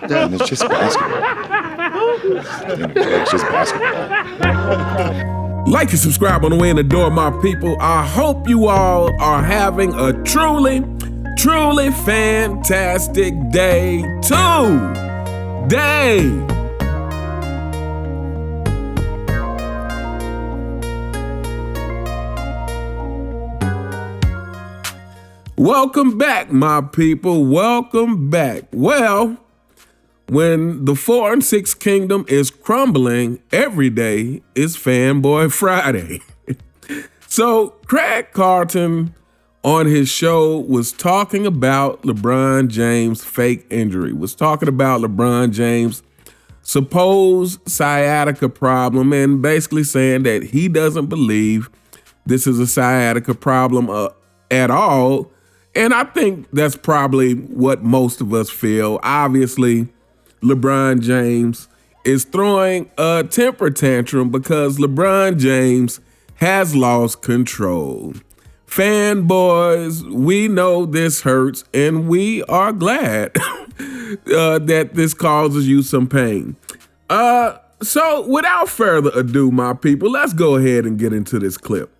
Damn, it's just basketball. It's just basketball. Like and subscribe on the way in the door, my people. I hope you all are having a truly fantastic day today. Welcome back, my people. Welcome back. Well, when the 4 and 6 kingdom is crumbling, every day is Fanboy Friday. So Craig Carton on his show was talking about LeBron James' fake injury, was talking about LeBron James' supposed sciatica problem, and basically saying that he doesn't believe this is a sciatica problem at all. And I think that's probably what most of us feel. Obviously, LeBron James is throwing a temper tantrum because LeBron James has lost control. Fanboys, we know this hurts, and we are glad that this causes you some pain. So without further ado, my people, let's go ahead and get into this clip.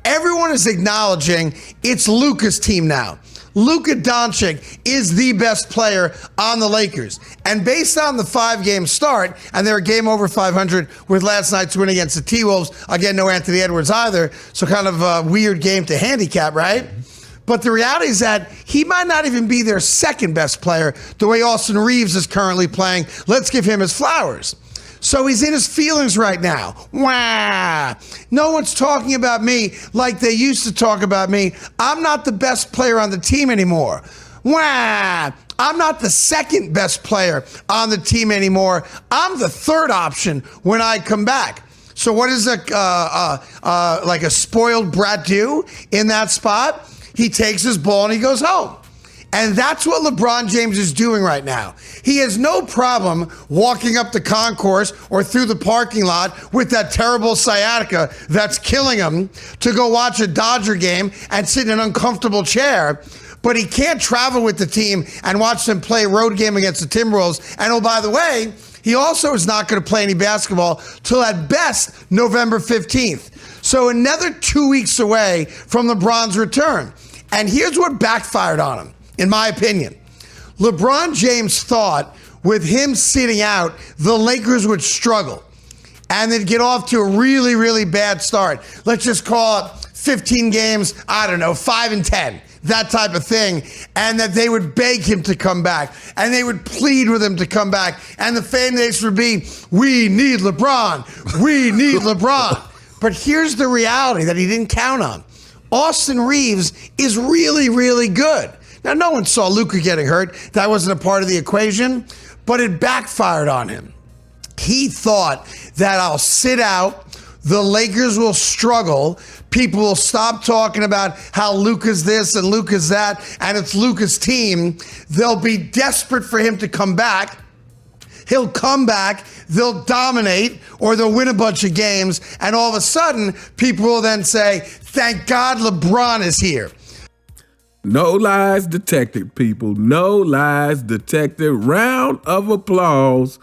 Everyone is acknowledging it's Luka's team now. Luka Doncic is the best player on the Lakers. And based on the 5-game start, and they're a game over 500 with last night's win against the T-Wolves. Again, no Anthony Edwards either, so kind of a weird game to handicap, right? But the reality is that he might not even be their second best player the way Austin Reeves is currently playing. Let's give him his flowers. So he's in his feelings right now. Wah! No one's talking about me like they used to talk about me. I'm not the best player on the team anymore. Wah! I'm not the second best player on the team anymore. I'm the third option when I come back. So what does like a spoiled brat do in that spot? He takes his ball and he goes home. And that's what LeBron James is doing right now. He has no problem walking up the concourse or through the parking lot with that terrible sciatica that's killing him to go watch a Dodger game and sit in an uncomfortable chair. But he can't travel with the team and watch them play a road game against the Timberwolves. And oh, by the way, he also is not going to play any basketball till at best November 15th. So another 2 weeks away from LeBron's return. And here's what backfired on him. In my opinion, LeBron James thought with him sitting out, the Lakers would struggle and they'd get off to a really, really bad start. Let's just call it 15 games, 5 and 10, that type of thing. And that they would beg him to come back and they would plead with him to come back. And the fan base would be, we need LeBron. We need LeBron. But here's the reality that he didn't count on. Austin Reeves is really, really good. Now, no one saw Luka getting hurt. That wasn't a part of the equation, but it backfired on him. He thought that I'll sit out, the Lakers will struggle, people will stop talking about how Luka's this and Luka's that, and it's Luka's team. They'll be desperate for him to come back. He'll come back, they'll dominate, or they'll win a bunch of games, and all of a sudden, people will then say, thank God LeBron is here. No lies detected, people. No lies detected. Round of applause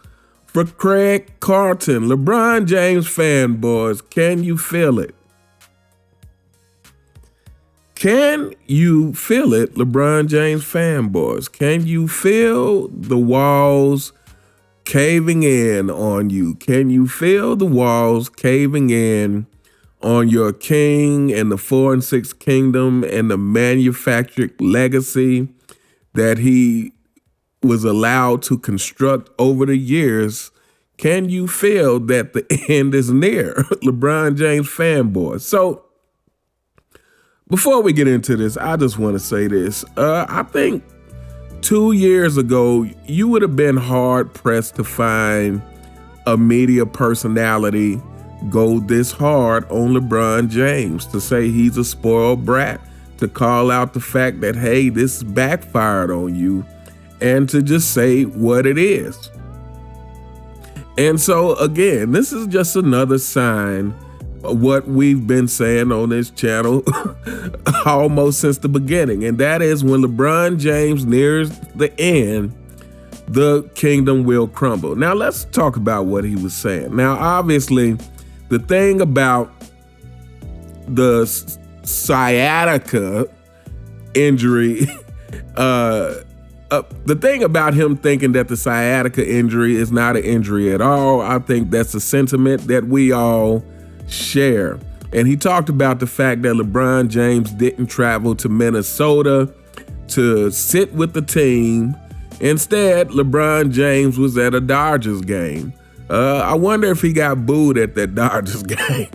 for Craig Carton. LeBron James fanboys, can you feel it? Can you feel it, LeBron James fanboys? Can you feel the walls caving in on you? Can you feel the walls caving in on your king and the 4 and 6 kingdom and the manufactured legacy that he was allowed to construct over the years? Can you feel that the end is near, LeBron James fanboy? So before we get into this, I just want to say this. I think 2 years ago, you would have been hard pressed to find a media personality go this hard on LeBron James, to say he's a spoiled brat, to call out the fact that, hey, this backfired on you, and to just say what it is. And so, again, this is just another sign what we've been saying on this channel almost since the beginning, and that is when LeBron James nears the end, the kingdom will crumble. Now let's talk about what he was saying. Now, obviously, the thing about the sciatica injury, the thing about him thinking that the sciatica injury is not an injury at all, I think that's a sentiment that we all share. And he talked about the fact that LeBron James didn't travel to Minnesota to sit with the team. Instead, LeBron James was at a Dodgers game. I wonder if he got booed at that Dodgers game.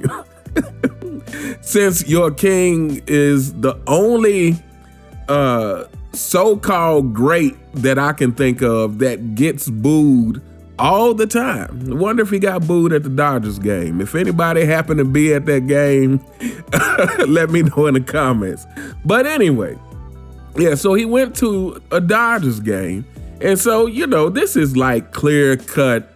Since your king is the only so-called great that I can think of that gets booed all the time. I wonder if he got booed at the Dodgers game. If anybody happened to be at that game, let me know in the comments. But anyway, yeah, so he went to a Dodgers game. And so, this is like clear-cut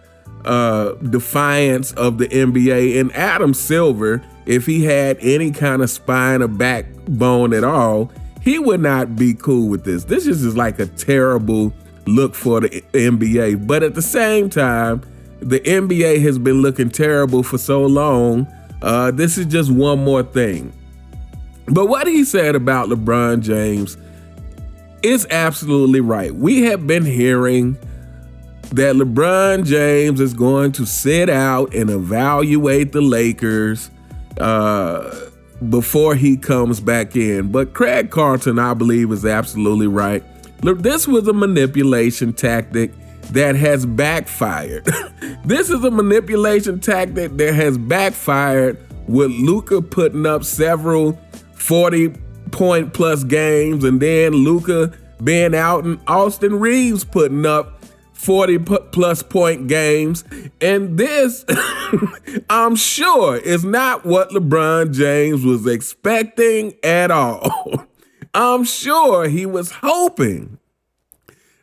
defiance of the NBA. And Adam Silver, if he had any kind of spine or backbone at all, he would not be cool with this. This is just like a terrible look for the NBA. But at the same time, the NBA has been looking terrible for so long. This is just one more thing. But what he said about LeBron James is absolutely right. We have been hearing that LeBron James is going to sit out and evaluate the Lakers before he comes back in. But Craig Carton, I believe, is absolutely right. Look, this was a manipulation tactic that has backfired. This is a manipulation tactic that has backfired with Luka putting up several 40-point plus games, and then Luka being out and Austin Reeves putting up 40 plus point games. And this, I'm sure, is not what LeBron James was expecting at all. I'm sure he was hoping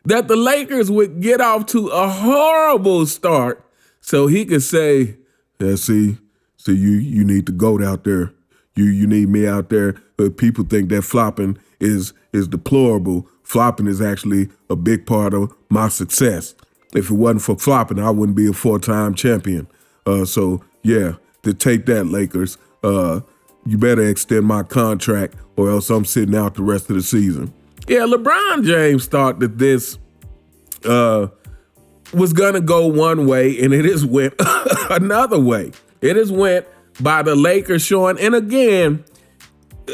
that the Lakers would get off to a horrible start so he could say, yeah, see, you need to go out there. You need me out there. People think that flopping is deplorable. Flopping is actually a big part of my success. If it wasn't for flopping, I wouldn't be a 4-time champion. So yeah, to take that, Lakers. You better extend my contract or else I'm sitting out the rest of the season. Yeah, LeBron James thought that this was gonna go one way, and it has went another way. It has went by the Lakers showing. And again,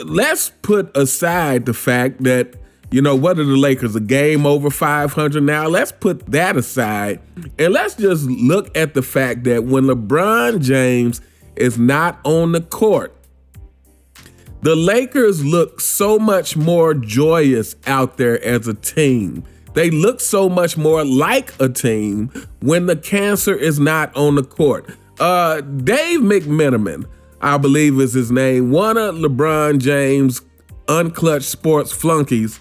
let's put aside the fact that, what are the Lakers, a game over 500 now? Let's put that aside, and let's just look at the fact that when LeBron James is not on the court, the Lakers look so much more joyous out there as a team. They look so much more like a team when the cancer is not on the court. Dave McMenamin, I believe is his name, one of LeBron James' unclutched sports flunkies.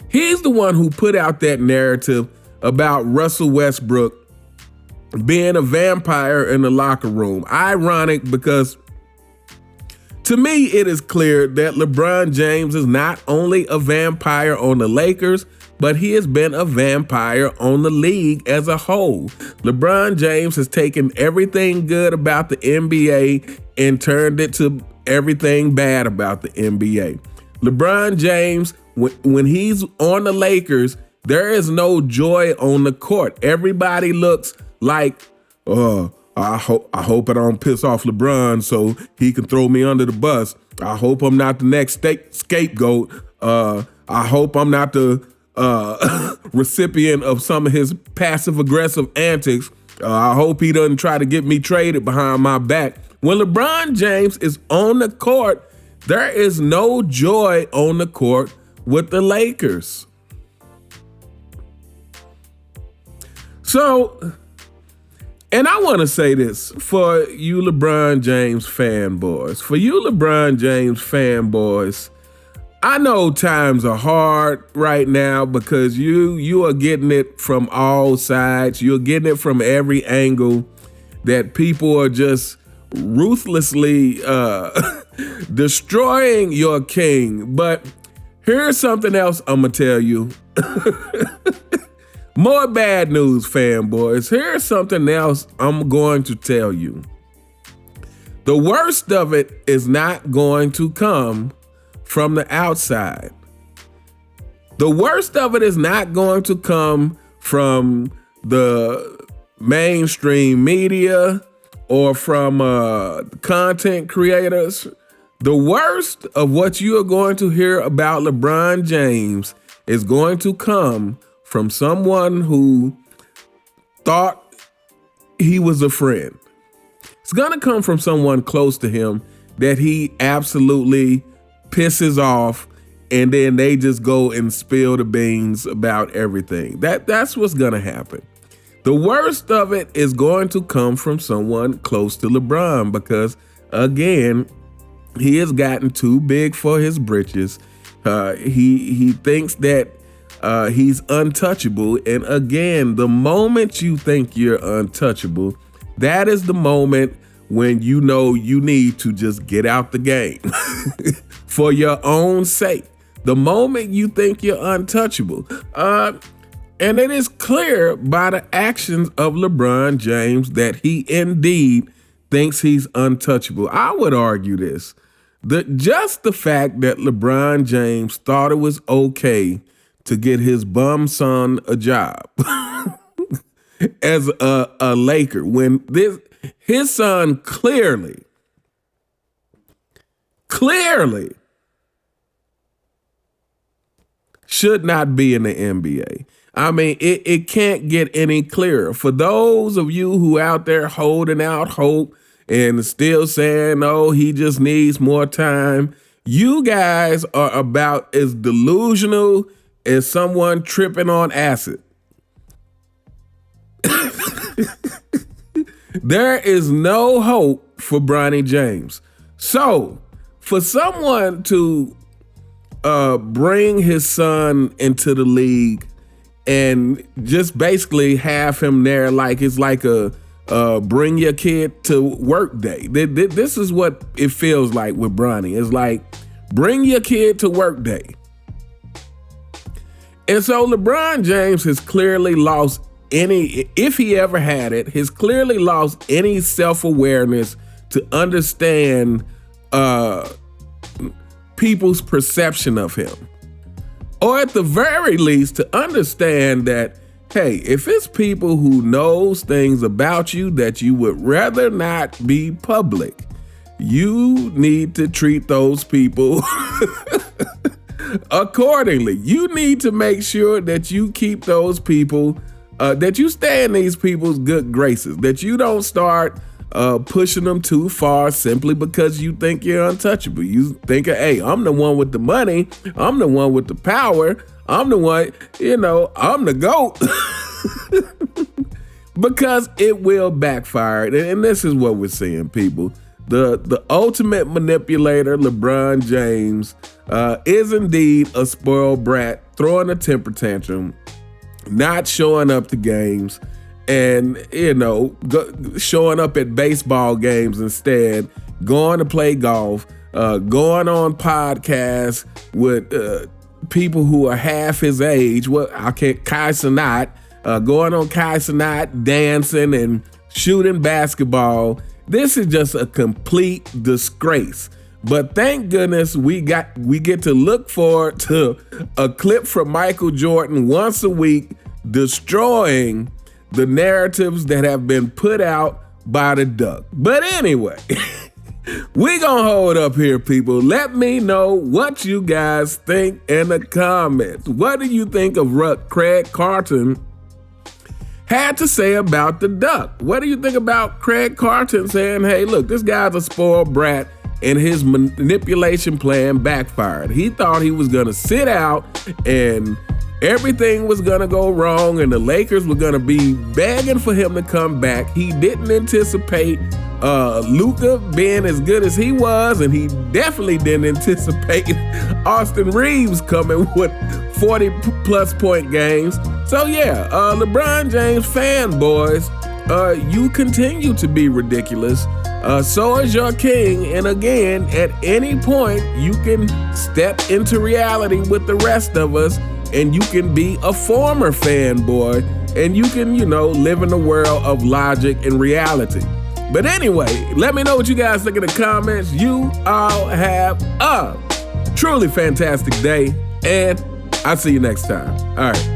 He's the one who put out that narrative about Russell Westbrook being a vampire in the locker room. Ironic, because to me, it is clear that LeBron James is not only a vampire on the Lakers, but he has been a vampire on the league as a whole. LeBron James has taken everything good about the NBA and turned it to everything bad about the NBA. LeBron James, when he's on the Lakers, there is no joy on the court. Everybody looks like, I hope I don't piss off LeBron so he can throw me under the bus. I hope I'm not the next scapegoat. I hope I'm not the recipient of some of his passive-aggressive antics. I hope he doesn't try to get me traded behind my back. When LeBron James is on the court, there is no joy on the court with the Lakers. So, and I want to say this for you LeBron James fanboys. I know times are hard right now because you are getting it from all sides. You're getting it from every angle that people are just ruthlessly destroying your king. But here's something else I'm going to tell you. More bad news, fanboys. Here's something else I'm going to tell you. The worst of it is not going to come from the outside. The worst of it is not going to come from the mainstream media or from content creators. The worst of what you are going to hear about LeBron James is going to come from someone who thought he was a friend. It's going to come from someone close to him that he absolutely pisses off, and then they just go and spill the beans about everything. That's what's going to happen. The worst of it is going to come from someone close to LeBron because, again, he has gotten too big for his britches. He thinks that he's untouchable. And again, the moment you think you're untouchable, that is the moment when you know you need to just get out the game for your own sake. The moment you think you're untouchable. And it is clear by the actions of LeBron James that he indeed thinks he's untouchable. I would argue this. Just the fact that LeBron James thought it was okay to get his bum son a job as a Laker when his son clearly should not be in the NBA. I mean, it can't get any clearer. For those of you who out there holding out hope and still saying, oh, he just needs more time, you guys are about as delusional as someone tripping on acid. There is no hope for Bronny James. So, for someone to bring his son into the league and just basically have him there like it's like a bring your kid to work day. This is what it feels like with Bronny. It's like bring your kid to work day. And so LeBron James has clearly lost any, if he ever had it, has clearly lost any self-awareness to understand people's perception of him. Or at the very least, to understand that, hey, if it's people who knows things about you that you would rather not be public, you need to treat those people accordingly. You need to make sure that you keep those people, that you stay in these people's good graces, that you don't start pushing them too far simply because you think you're untouchable. You think, hey, I'm the one with the money. I'm the one with the power. I'm the one, I'm the GOAT. Because it will backfire. And this is what we're seeing, people. The ultimate manipulator, LeBron James, is indeed a spoiled brat, throwing a temper tantrum, not showing up to games, and, showing up at baseball games instead, going to play golf, going on podcasts with people who are half his age. Kai Cenat, going on Kai Cenat, dancing and shooting basketball. This is just a complete disgrace. But thank goodness we get to look forward to a clip from Michael Jordan once a week, destroying the narratives that have been put out by the duck. But anyway, we gonna hold up here, people. Let me know what you guys think in the comments. What do you think of what Craig Carton had to say about the duck? What do you think about Craig Carton saying, hey, look, this guy's a spoiled brat and his manipulation plan backfired? He thought he was gonna sit out and everything was going to go wrong and the Lakers were going to be begging for him to come back. He didn't anticipate Luka being as good as he was, and he definitely didn't anticipate Austin Reeves coming with 40-plus point games. So yeah, LeBron James fanboys, you continue to be ridiculous. So is your king. And again, at any point, you can step into reality with the rest of us, and you can be a former fanboy, and you can, live in the world of logic and reality. But anyway, let me know what you guys think in the comments. You all have a truly fantastic day, and I'll see you next time. All right.